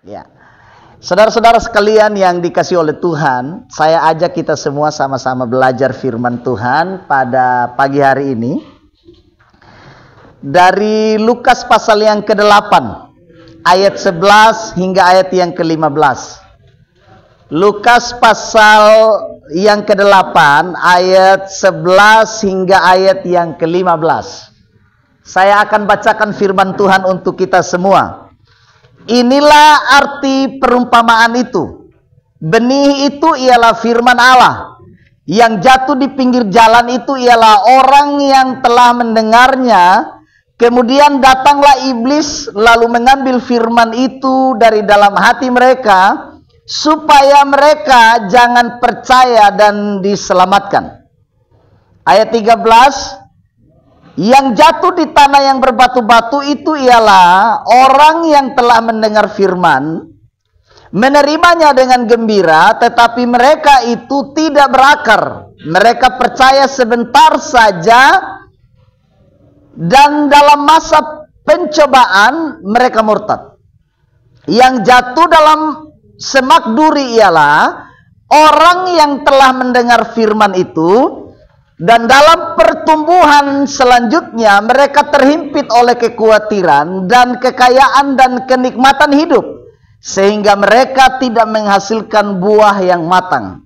Ya. Saudara-saudara sekalian yang dikasihi oleh Tuhan, saya ajak kita semua sama-sama belajar firman Tuhan pada pagi hari ini. Dari Lukas pasal yang ke-8, ayat 11 hingga ayat yang ke-15. Lukas pasal yang ke-8, ayat 11 hingga ayat yang ke-15. Saya akan bacakan firman Tuhan untuk kita semua. Inilah arti perumpamaan itu. Benih itu ialah firman Allah. Yang jatuh di pinggir jalan itu ialah orang yang telah mendengarnya. Kemudian datanglah iblis lalu mengambil firman itu dari dalam hati mereka, supaya mereka jangan percaya dan diselamatkan. Ayat 13. Yang jatuh di tanah yang berbatu-batu itu ialah orang yang telah mendengar firman, menerimanya dengan gembira, tetapi mereka itu tidak berakar. Mereka percaya sebentar saja, dan dalam masa pencobaan mereka murtad. Yang jatuh dalam semak duri ialah orang yang telah mendengar firman itu, dan dalam pertumbuhan selanjutnya mereka terhimpit oleh kekhawatiran dan kekayaan dan kenikmatan hidup, sehingga mereka tidak menghasilkan buah yang matang.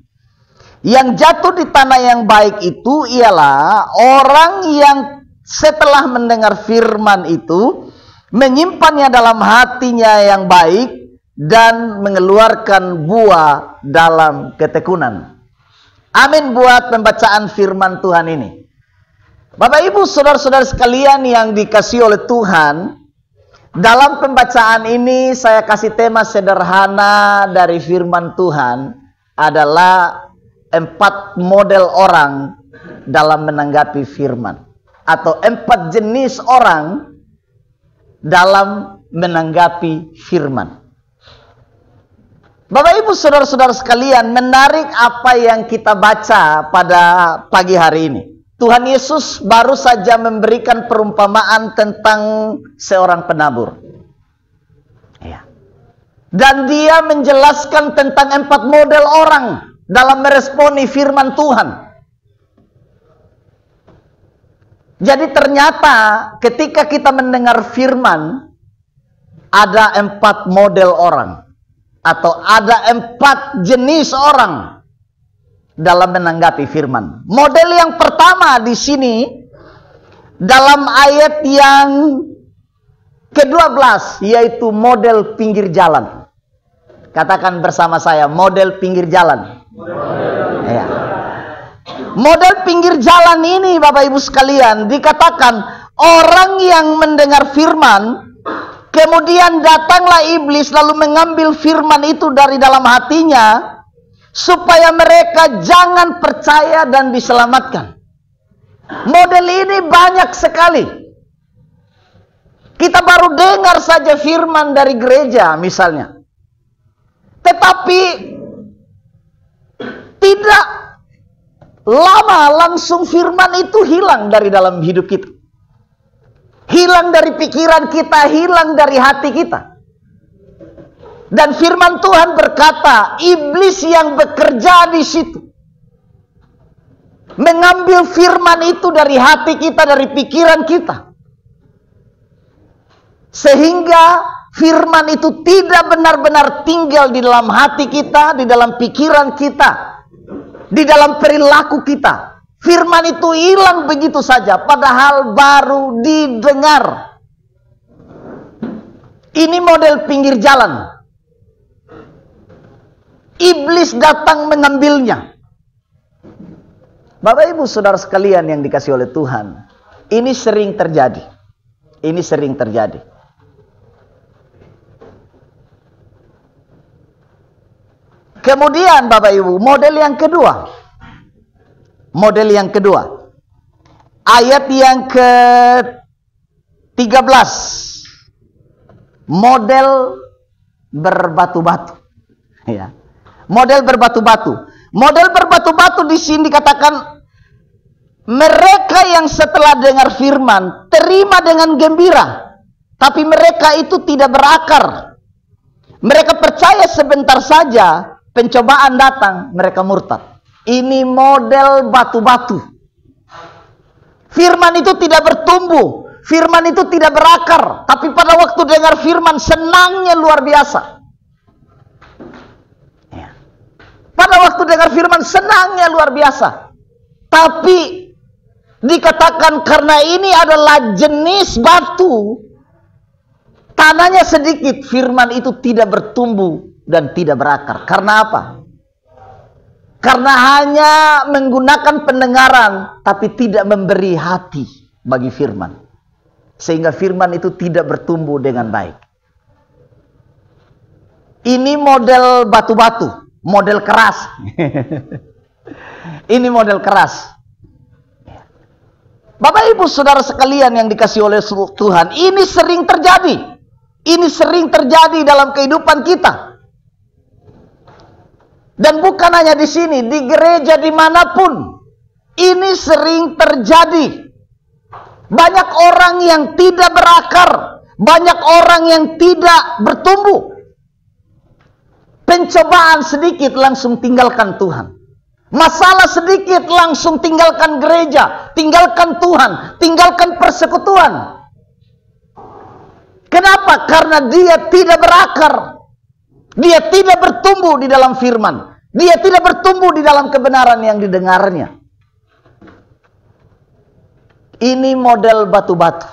Yang jatuh di tanah yang baik itu ialah orang yang setelah mendengar firman itu menyimpannya dalam hatinya yang baik dan mengeluarkan buah dalam ketekunan. Amin buat pembacaan firman Tuhan ini. Bapak Ibu saudara-saudara sekalian yang dikasihi oleh Tuhan, dalam pembacaan ini saya kasih tema sederhana dari firman Tuhan adalah 4 model orang dalam menanggapi firman, atau 4 jenis orang dalam menanggapi firman. Bapak Ibu saudara-saudara sekalian, menarik apa yang kita baca pada pagi hari ini. Tuhan Yesus baru saja memberikan perumpamaan tentang seorang penabur. Ya. Dan dia menjelaskan tentang 4 model orang dalam meresponi firman Tuhan. Jadi ternyata ketika kita mendengar firman, ada 4 model orang, atau ada 4 jenis orang dalam menanggapi firman. Model yang pertama di sini dalam ayat yang ke-12, yaitu model pinggir jalan. Katakan bersama saya, model pinggir jalan. Ya. Model pinggir jalan ini Bapak Ibu sekalian dikatakan orang yang mendengar firman, kemudian datanglah iblis lalu mengambil firman itu dari dalam hatinya, supaya mereka jangan percaya dan diselamatkan. Model ini banyak sekali. Kita baru dengar saja firman dari gereja misalnya, tetapi tidak lama langsung firman itu hilang dari dalam hidup kita. Hilang dari pikiran kita, hilang dari hati kita. Dan firman Tuhan berkata, iblis yang bekerja di situ mengambil firman itu dari hati kita, dari pikiran kita, sehingga firman itu tidak benar-benar tinggal di dalam hati kita, di dalam pikiran kita, di dalam perilaku kita. Firman itu hilang begitu saja, padahal baru didengar. Ini model pinggir jalan. Iblis datang mengambilnya. Bapak Ibu saudara sekalian yang dikasihi oleh Tuhan, ini sering terjadi. Ini sering terjadi. Kemudian Bapak Ibu, model yang kedua. Model yang kedua, ayat yang ke-13, model berbatu-batu. Ya. Model berbatu-batu. Model berbatu-batu di sini dikatakan mereka yang setelah dengar firman terima dengan gembira, tapi mereka itu tidak berakar. Mereka percaya sebentar saja, pencobaan datang, mereka murtad. Ini model batu-batu. Firman itu tidak bertumbuh, firman itu tidak berakar, tapi pada waktu dengar firman senangnya luar biasa. Ya. Pada waktu dengar firman senangnya luar biasa. Tapi dikatakan karena ini adalah jenis batu, tanahnya sedikit, firman itu tidak bertumbuh dan tidak berakar. Karena apa? Karena hanya menggunakan pendengaran, tapi tidak memberi hati bagi firman. Sehingga firman itu tidak bertumbuh dengan baik. Ini model batu-batu, model keras. Ini model keras. Bapak Ibu Saudara sekalian yang dikasihi oleh Tuhan, ini sering terjadi. Ini sering terjadi dalam kehidupan kita. Dan bukan hanya di sini, di gereja dimanapun. Ini sering terjadi. Banyak orang yang tidak berakar. Banyak orang yang tidak bertumbuh. Pencobaan sedikit langsung tinggalkan Tuhan. Masalah sedikit langsung tinggalkan gereja. Tinggalkan Tuhan. Tinggalkan persekutuan. Kenapa? Karena dia tidak berakar. Dia tidak bertumbuh di dalam firman. Dia tidak bertumbuh di dalam kebenaran yang didengarnya. Ini model batu-batu.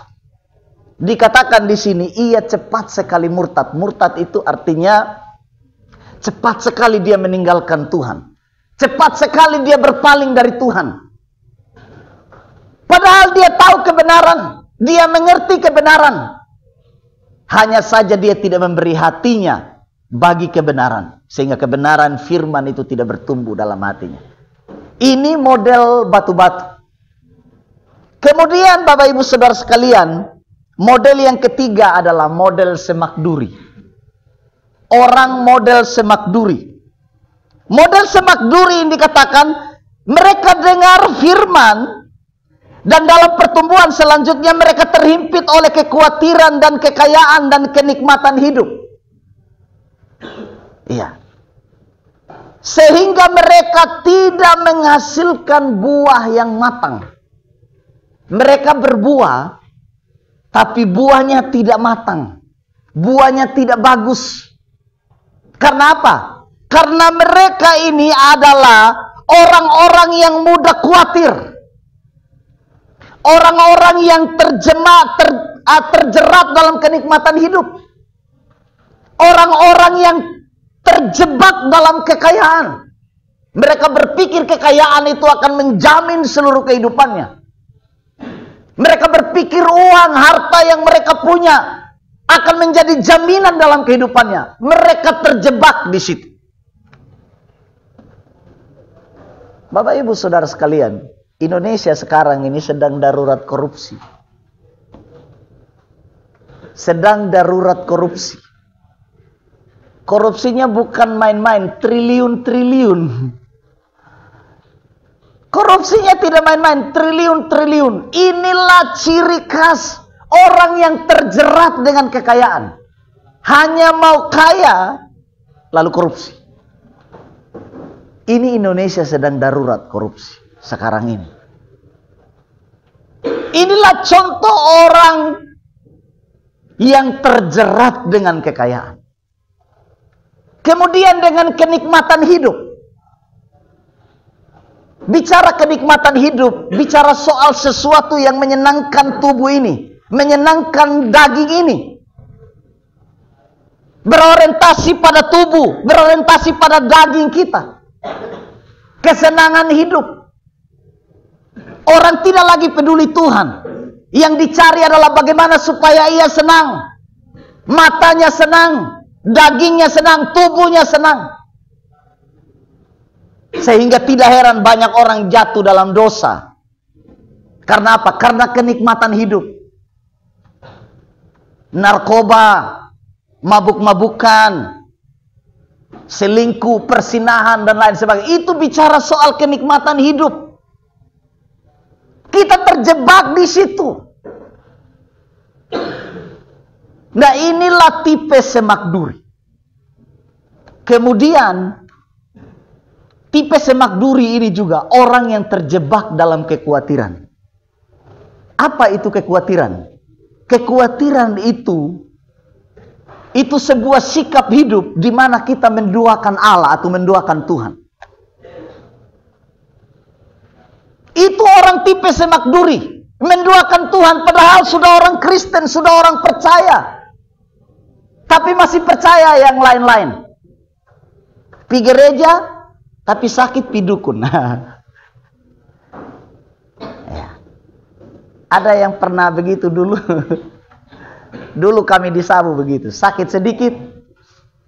Dikatakan di sini, ia cepat sekali murtad. Murtad itu artinya cepat sekali dia meninggalkan Tuhan. Cepat sekali dia berpaling dari Tuhan. Padahal dia tahu kebenaran. Dia mengerti kebenaran. Hanya saja dia tidak memberi hatinya bagi kebenaran, sehingga kebenaran firman itu tidak bertumbuh dalam hatinya. Ini model batu-batu. Kemudian Bapak Ibu Saudara sekalian, model yang ketiga adalah model semak duri. Orang model semak duri. Model semak duri ini dikatakan mereka dengar firman dan dalam pertumbuhan selanjutnya mereka terhimpit oleh kekhawatiran dan kekayaan dan kenikmatan hidup. Iya. Sehingga mereka tidak menghasilkan buah yang matang. Mereka berbuah, tapi buahnya tidak matang. Buahnya tidak bagus. Karena apa? Karena mereka ini adalah orang-orang yang mudah khawatir. Orang-orang yang terjerat dalam kenikmatan hidup. Orang-orang yang terjebak dalam kekayaan. Mereka berpikir kekayaan itu akan menjamin seluruh kehidupannya. Mereka berpikir uang, harta yang mereka punya akan menjadi jaminan dalam kehidupannya. Mereka terjebak di situ. Bapak Ibu Saudara sekalian, Indonesia sekarang ini sedang darurat korupsi. Sedang darurat korupsi. Korupsinya bukan main-main, triliun-triliun. Korupsinya tidak main-main, triliun-triliun. Inilah ciri khas orang yang terjerat dengan kekayaan. Hanya mau kaya, lalu korupsi. Ini Indonesia sedang darurat korupsi sekarang ini. Inilah contoh orang yang terjerat dengan kekayaan. Kemudian dengan kenikmatan hidup. Bicara kenikmatan hidup, bicara soal sesuatu yang menyenangkan tubuh ini, menyenangkan daging ini. Berorientasi pada tubuh, berorientasi pada daging kita. Kesenangan hidup. Orang tidak lagi peduli Tuhan. Yang dicari adalah bagaimana supaya ia senang. Matanya senang, dagingnya senang, tubuhnya senang. Sehingga tidak heran banyak orang jatuh dalam dosa. Karena apa? Karena kenikmatan hidup. Narkoba, mabuk-mabukan, selingkuh, persinahan, dan lain sebagainya. Itu bicara soal kenikmatan hidup. Kita terjebak di situ. Nah, inilah tipe semak duri. Kemudian tipe semak duri ini juga orang yang terjebak dalam kekhawatiran. Apa itu kekhawatiran? Kekhawatiran itu sebuah sikap hidup di mana kita menduakan Allah atau menduakan Tuhan. Itu orang tipe semak duri, menduakan Tuhan padahal sudah orang Kristen, sudah orang percaya, tapi masih percaya yang lain-lain. Pi gereja tapi sakit pi dukun. Ya. Ada yang pernah begitu dulu. Dulu kami di Sabu begitu, sakit sedikit,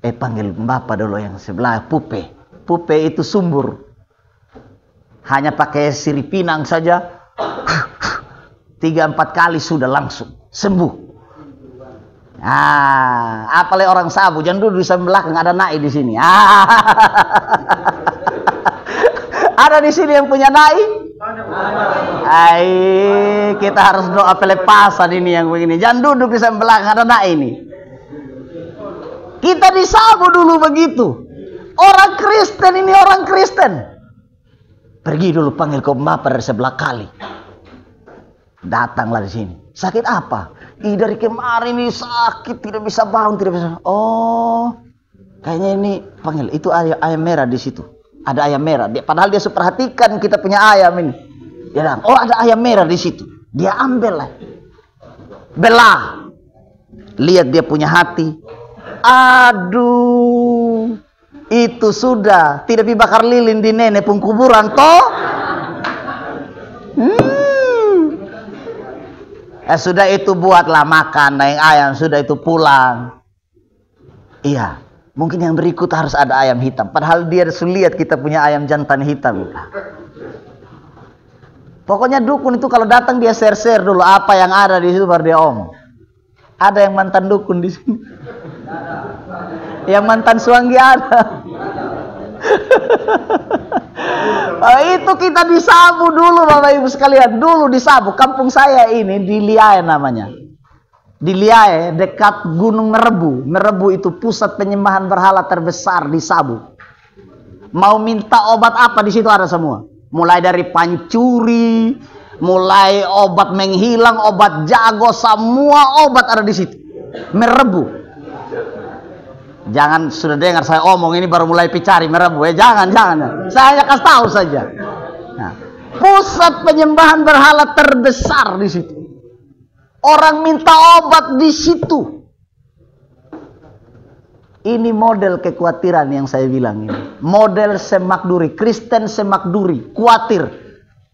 panggil bapak dulu yang sebelah, Pupe. Pupe itu sumbur, hanya pakai sirip pinang saja, 3-4 kali sudah langsung sembuh. Apalagi orang Sabu, jangan duduk di sebelah belakang, ada nai di sini. Ada di sini yang punya nai? Kita harus doa pelepasan ini yang begini. Jangan duduk di sebelah belakang, ada nai ini. Kita di Sabu dulu begitu. Orang Kristen ini orang Kristen. Pergi dulu panggil ke bapak dari sebelah kali. Datanglah di sini. Sakit apa? Dari kemarin ini sakit, tidak bisa bangun, tidak bisa. Oh, kayaknya ini panggil. Itu ayam merah di situ. Ada ayam merah. Padahal dia perhatikan kita punya ayam ini. Dia bilang, oh ada ayam merah di situ. Dia ambil lah. Belah. Lihat dia punya hati. Aduh, itu sudah tidak dibakar lilin di nenek pun kuburan toh. Sudah itu buatlah makan naik ayam, sudah itu pulang. Iya, mungkin yang berikut harus ada ayam hitam. Padahal dia sudah lihat kita punya ayam jantan hitam. Pokoknya dukun itu kalau datang dia share-share dulu apa yang ada di situ baru dia omong. Ada yang mantan dukun di sini. Yang mantan suanggi ada. Itu kita di Sabu dulu Bapak Ibu sekalian. Dulu di Sabu, kampung saya ini di Liae namanya. Di Liae dekat Gunung Merebu. Merebu itu pusat penyembahan berhala terbesar di Sabu. Mau minta obat apa di situ ada semua. Mulai dari pancuri, mulai obat menghilang, obat jago, semua obat ada di situ. Merebu. Jangan sudah dengar saya omong ini baru mulai cari Merebu. Jangan. Saya kasih tahu saja. Nah, pusat penyembahan berhala terbesar di situ. Orang minta obat di situ. Ini model kekhawatiran yang saya bilang ini. Model semak duri, Kristen semak duri, khawatir.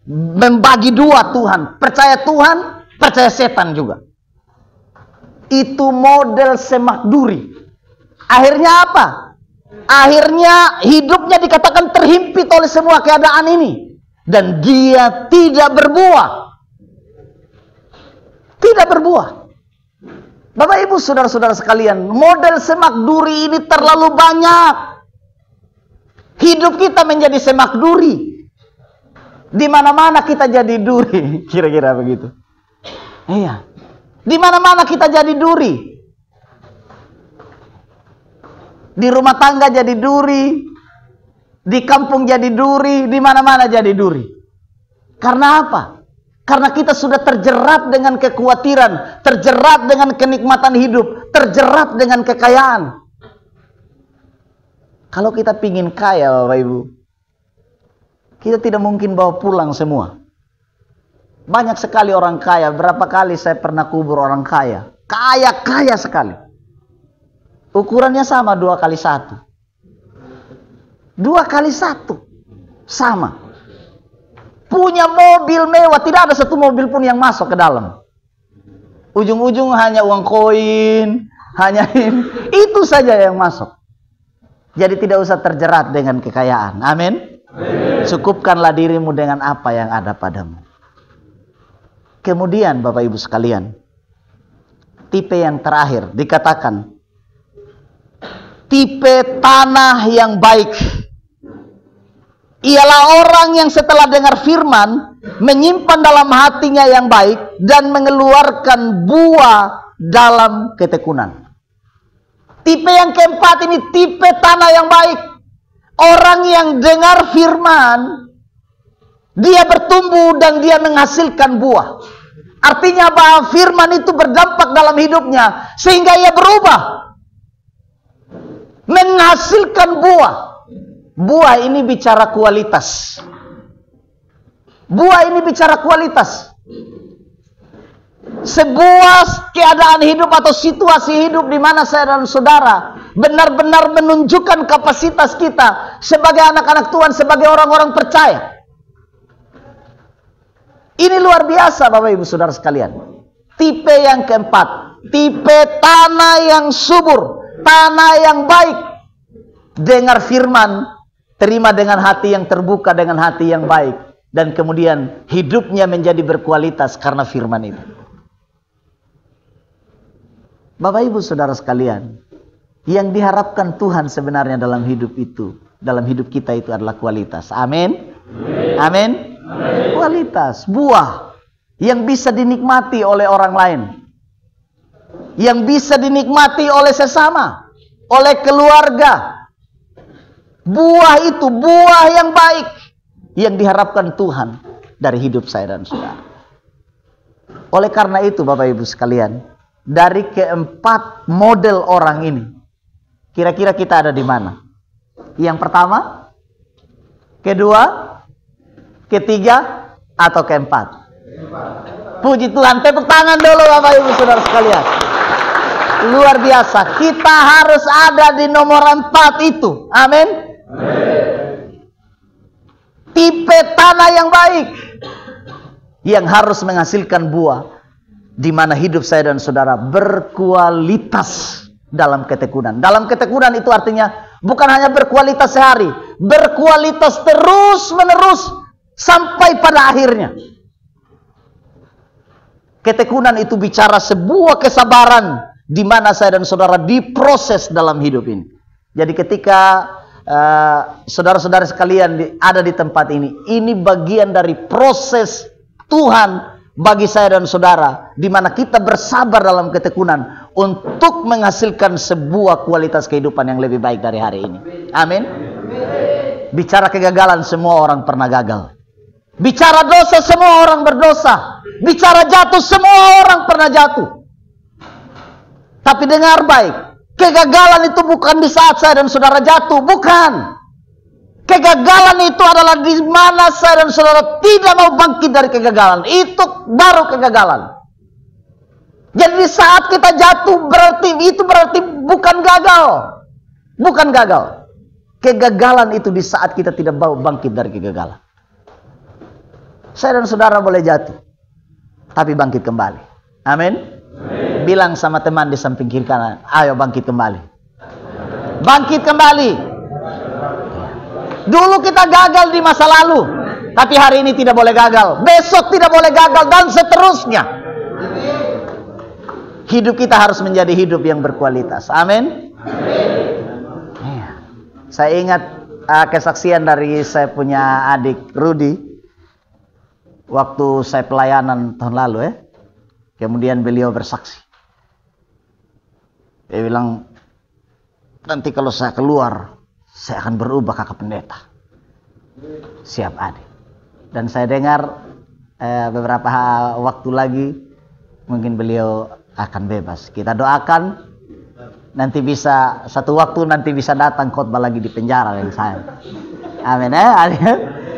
Membagi dua Tuhan. Percaya Tuhan, percaya setan juga. Itu model semak duri. Akhirnya apa? Akhirnya hidupnya dikatakan terhimpit oleh semua keadaan ini. Dan dia tidak berbuah. Tidak berbuah. Bapak Ibu saudara-saudara sekalian, model semak duri ini terlalu banyak. Hidup kita menjadi semak duri. Di mana-mana kita jadi duri. Kira-kira begitu. Iya. Di mana-mana kita jadi duri. Di rumah tangga jadi duri, di kampung jadi duri, di mana-mana jadi duri. Karena apa? Karena kita sudah terjerat dengan kekhawatiran, terjerat dengan kenikmatan hidup, terjerat dengan kekayaan. Kalau kita pingin kaya Bapak Ibu, kita tidak mungkin bawa pulang semua. Banyak sekali orang kaya, berapa kali saya pernah kubur orang kaya. Kaya sekali. Ukurannya sama 2x1. 2x1 sama. Punya mobil mewah, tidak ada satu mobil pun yang masuk ke dalam. Ujung-ujung hanya uang koin, hanya ini. Itu saja yang masuk. Jadi tidak usah terjerat dengan kekayaan. Amin. Cukupkanlah dirimu dengan apa yang ada padamu. Kemudian Bapak Ibu sekalian, tipe yang terakhir dikatakan tipe tanah yang baik ialah orang yang setelah dengar firman menyimpan dalam hatinya yang baik dan mengeluarkan buah dalam ketekunan. Tipe yang keempat ini tipe tanah yang baik. Orang yang dengar firman, dia bertumbuh dan dia menghasilkan buah. Artinya bahwa firman itu berdampak dalam hidupnya sehingga ia berubah, menghasilkan buah. Buah ini bicara kualitas. Buah ini bicara kualitas. Sebuah keadaan hidup atau situasi hidup di mana saya dan saudara benar-benar menunjukkan kapasitas kita sebagai anak-anak Tuhan, sebagai orang-orang percaya. Ini luar biasa Bapak Ibu Saudara sekalian. Tipe yang keempat, tipe tanah yang subur, tanah yang baik. Dengar firman, terima dengan hati yang terbuka, dengan hati yang baik, dan kemudian hidupnya menjadi berkualitas karena firman itu. Bapak Ibu Saudara sekalian, yang diharapkan Tuhan sebenarnya dalam hidup itu, dalam hidup kita itu adalah kualitas. Amin. Amin. Kualitas, buah yang bisa dinikmati oleh orang lain, yang bisa dinikmati oleh sesama, oleh keluarga. Buah itu buah yang baik yang diharapkan Tuhan dari hidup saya dan saudara. Oleh karena itu Bapak Ibu sekalian, dari keempat model orang ini, kira-kira kita ada di mana? Yang pertama, kedua, ketiga, atau keempat? Puji Tuhan, tepuk tangan dulu Bapak Ibu Saudara sekalian. Luar biasa, kita harus ada di nomor 4 itu. Amin. Tipe tanah yang baik yang harus menghasilkan buah, di mana hidup saya dan saudara berkualitas dalam ketekunan. Dalam ketekunan itu artinya bukan hanya berkualitas sehari, berkualitas terus menerus sampai pada akhirnya. Ketekunan itu bicara sebuah kesabaran di mana saya dan saudara diproses dalam hidup ini. Jadi ketika saudara-saudara sekalian ada di tempat ini bagian dari proses Tuhan bagi saya dan saudara, di mana kita bersabar dalam ketekunan untuk menghasilkan sebuah kualitas kehidupan yang lebih baik dari hari ini. Amin. Bicara kegagalan, semua orang pernah gagal. Bicara dosa, semua orang berdosa. Bicara jatuh, semua orang pernah jatuh. Tapi dengar baik, kegagalan itu bukan di saat saya dan saudara jatuh, bukan. Kegagalan itu adalah di mana saya dan saudara tidak mau bangkit dari kegagalan. Itu baru kegagalan. Jadi di saat kita jatuh berarti bukan gagal. Bukan gagal. Kegagalan itu di saat kita tidak mau bangkit dari kegagalan. Saya dan saudara boleh jatuh, tapi bangkit kembali. Amin. Bilang sama teman di samping kiri kanan, ayo bangkit kembali. Bangkit kembali. Dulu kita gagal di masa lalu, tapi hari ini tidak boleh gagal. Besok tidak boleh gagal, dan seterusnya. Hidup kita harus menjadi hidup yang berkualitas. Amin. Saya ingat kesaksian dari saya punya adik Rudy. Waktu saya pelayanan tahun lalu kemudian beliau bersaksi. Dia bilang, nanti kalau saya keluar, saya akan berubah kakak pendeta. Siap adik. Dan saya dengar beberapa waktu lagi mungkin beliau akan bebas. Kita doakan nanti bisa satu waktu nanti bisa datang khotbah lagi di penjara dengan saya. Amin.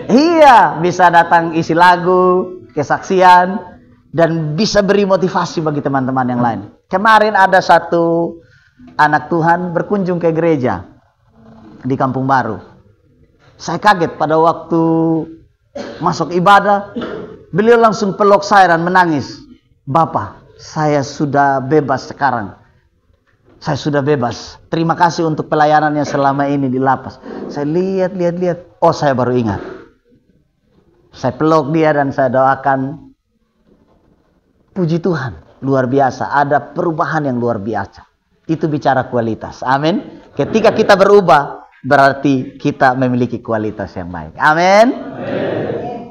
Iya, bisa datang isi lagu, kesaksian, dan bisa beri motivasi bagi teman-teman yang lain. Kemarin ada satu anak Tuhan berkunjung ke gereja di Kampung Baru. Saya kaget pada waktu masuk ibadah, beliau langsung peluk saya dan menangis. Bapak, saya sudah bebas sekarang. Saya sudah bebas. Terima kasih untuk pelayanannya selama ini di lapas. Saya lihat. Oh, saya baru ingat. Saya peluk dia dan saya doakan. Puji Tuhan, luar biasa. Ada perubahan yang luar biasa. Itu bicara kualitas. Amin. Ketika kita berubah, berarti kita memiliki kualitas yang baik. Amin.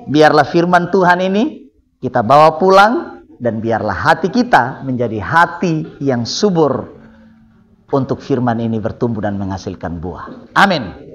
Biarlah firman Tuhan ini kita bawa pulang, dan biarlah hati kita menjadi hati yang subur untuk firman ini bertumbuh dan menghasilkan buah. Amin.